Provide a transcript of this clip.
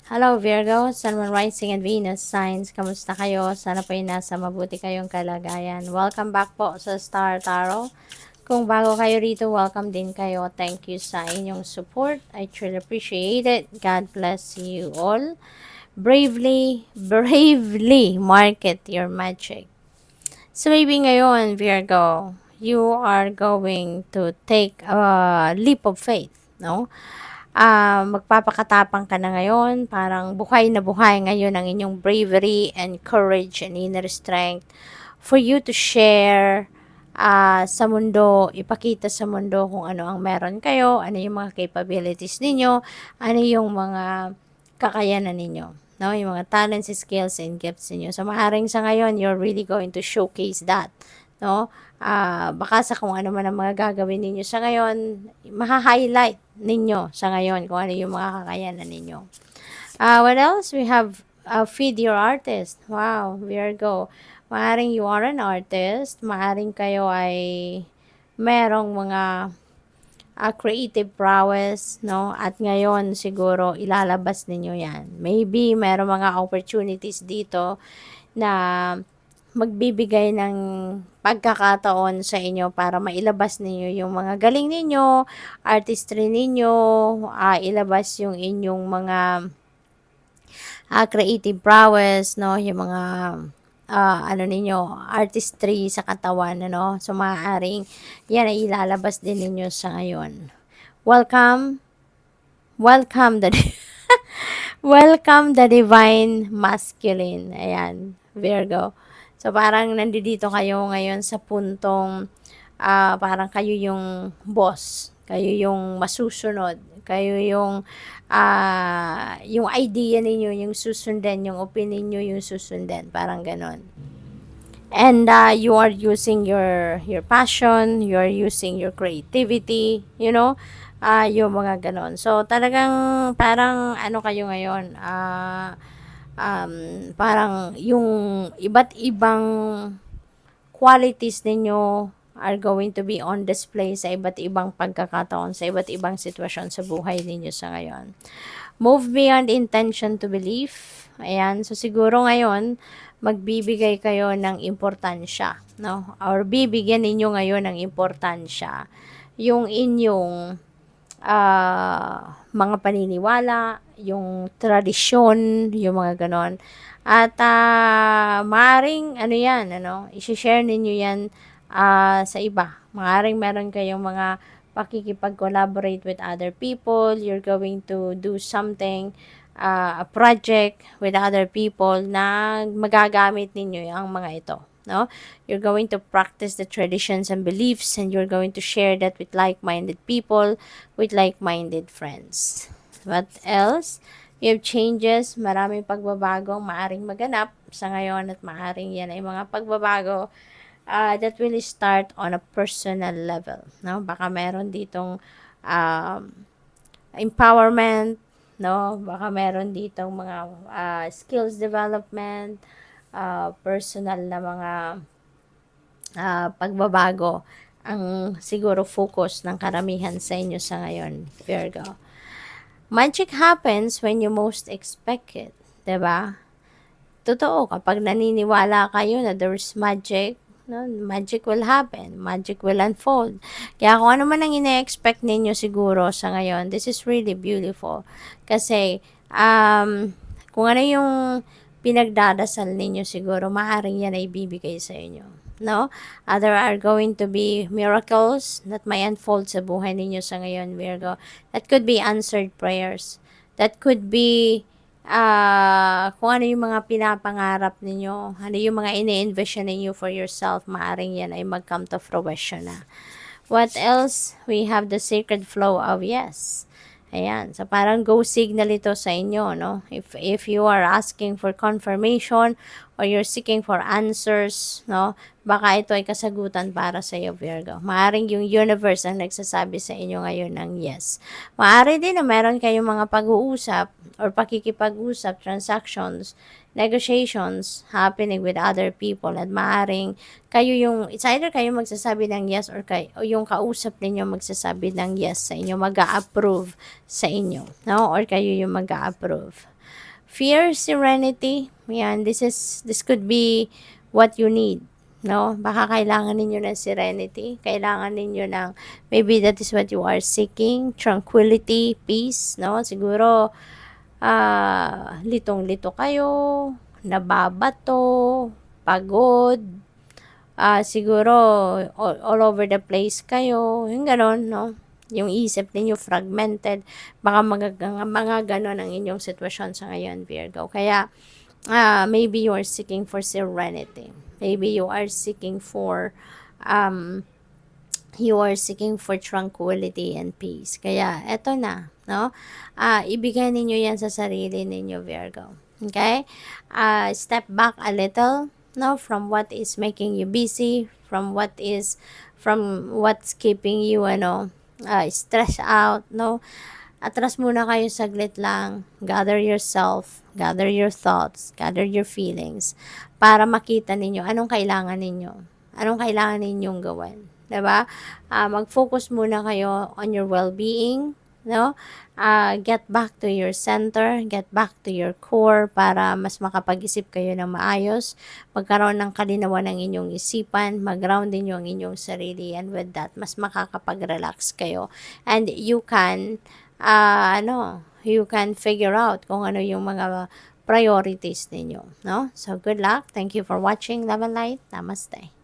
Hello Virgo, Sun, Moon, Rising, and Venus signs. Kamusta kayo? Sana po ay nasa mabuti kayong kalagayan. Welcome back po sa Star Tarot. Kung bago kayo rito, welcome din kayo. Thank you sa inyong support. I truly appreciate it. God bless you all. Bravely market your magic. So maybe ngayon, Virgo, you are going to take a leap of faith, no? Magpapakatapang ka na ngayon, parang buhay na buhay ngayon ang inyong bravery and courage and inner strength for you to share sa mundo, ipakita sa mundo kung ano ang meron kayo, ano yung mga capabilities ninyo, ano yung mga kakayanan ninyo, no? Yung mga talents, skills, and gifts ninyo. So, maaaring sa ngayon, you're really going to showcase that, no? Baka sa kung ano man ang mga gagawin ninyo sa ngayon, maha-highlight ninyo sa ngayon kung ano yung mga kakayanan ninyo. What else? We have feed your artist. Wow, Virgo. Maaring you are an artist. Maaring kayo ay merong mga creative prowess, no? At ngayon, siguro, ilalabas ninyo yan. Maybe, merong mga opportunities dito na magbibigay ng pagkakataon sa inyo para mailabas ninyo yung mga galing ninyo, artistry ninyo, ilabas yung inyong mga creative prowess, no? Yung mga ano ninyo, artistry sa katawan, ano? So, maaaring yan ay ilalabas din ninyo sa ngayon. Welcome, welcome the welcome the divine masculine. Ayan, Virgo. So, parang nandito kayo ngayon sa puntong parang kayo yung boss, kayo yung masusunod, kayo yung idea ninyo yung susundan, yung opinion nyo yung susundan, parang ganon. And you are using your passion, you are using your creativity, you know, yung mga ganon. So, talagang parang ano kayo ngayon, parang yung iba't ibang qualities ninyo are going to be on display sa iba't ibang pagkakataon, sa iba't ibang sitwasyon sa buhay ninyo sa ngayon. Move beyond intention to belief. Ayan. So, siguro ngayon, magbibigay kayo ng importansya, no? Or bibigyan ninyo ngayon ng importansya yung inyong mga paniniwala, yung tradisyon, yung mga ganon. At maaring ano yan, ano, i-share ninyo yan sa iba. Maaring meron kayong mga pakikipag-collaborate with other people, you're going to do something, a project with other people na magagamit ninyo ang mga ito. No? You're going to practice the traditions and beliefs and you're going to share that with like-minded people, with like-minded friends. What else? You have changes, maraming pagbabagong maaring maganap sa ngayon at maaring yan ay mga pagbabago that will start on a personal level. No? Baka meron ditong empowerment, no? Baka meron ditong mga skills development, personal na mga pagbabago ang siguro focus ng karamihan sa inyo sa ngayon, Virgo. Magic happens when you most expect it, 'di ba? Totoo, kapag naniniwala kayo na there's magic, no, magic will happen, magic will unfold. Kaya kung ano man ang ine-expect ninyo siguro sa ngayon, this is really beautiful. Kasi, kung ano yung pinagdadasal ninyo siguro, maaaring yan ay bibigay sa inyo. No? There are going to be miracles that may unfold sa buhay ninyo sa ngayon, Virgo. That could be answered prayers. That could be kung ano yung mga pinapangarap ninyo, ano yung mga ini-envision ninyo for yourself, maaring yan ay mag-come to fruition na. What else? We have the sacred flow of yes. Ayan. So, parang go signal ito sa inyo, no? If you are asking for confirmation or you're seeking for answers, no? Baka ito ay kasagutan para sa iyo, Virgo. Maaring yung universe ang nagsasabi sa inyo ngayon ng yes. Maari din na meron kayong mga pag-uusap or pakikipag-usap, transactions, negotiations happening with other people at maaring kayo yung, it's either kayo magsasabi ng yes or o yung kausap ninyo magsasabi ng yes sa inyo, mag-a-approve sa inyo, no? Or kayo yung mag-a-approve. Fear, serenity, yan, this could be what you need, no? Baka kailangan ninyo ng serenity, kailangan ninyo ng, maybe that is what you are seeking, tranquility, peace, no? Siguro, litong-lito kayo, nababato, pagod, siguro all over the place kayo, yung ganon, no? Yung isip ninyo fragmented, baka mga ganon ang inyong sitwasyon sa ngayon, Virgo. Kaya, maybe you are seeking for serenity. Maybe you are seeking for, tranquility and peace. Kaya, eto na, no? Ibigay ninyo yan sa sarili ninyo, Virgo. Okay? Step back a little, no? From what is making you busy, from what's keeping you, stressed out, no? Atras muna kayo saglit lang. Gather yourself, gather your thoughts, gather your feelings, para makita ninyo anong kailangan ninyo. Anong kailangan ninyong gawin. Diba? Mag-focus muna kayo on your well-being, no? Get back to your center, get back to your core para mas makapag-isip kayo ng maayos, magkaroon ng kalinawan ng inyong isipan, mag-ground din yung inyong sarili, and with that, mas makakapag-relax kayo. And you can, you can figure out kung ano yung mga priorities ninyo, no? So, good luck. Thank you for watching. Love and light. Namaste.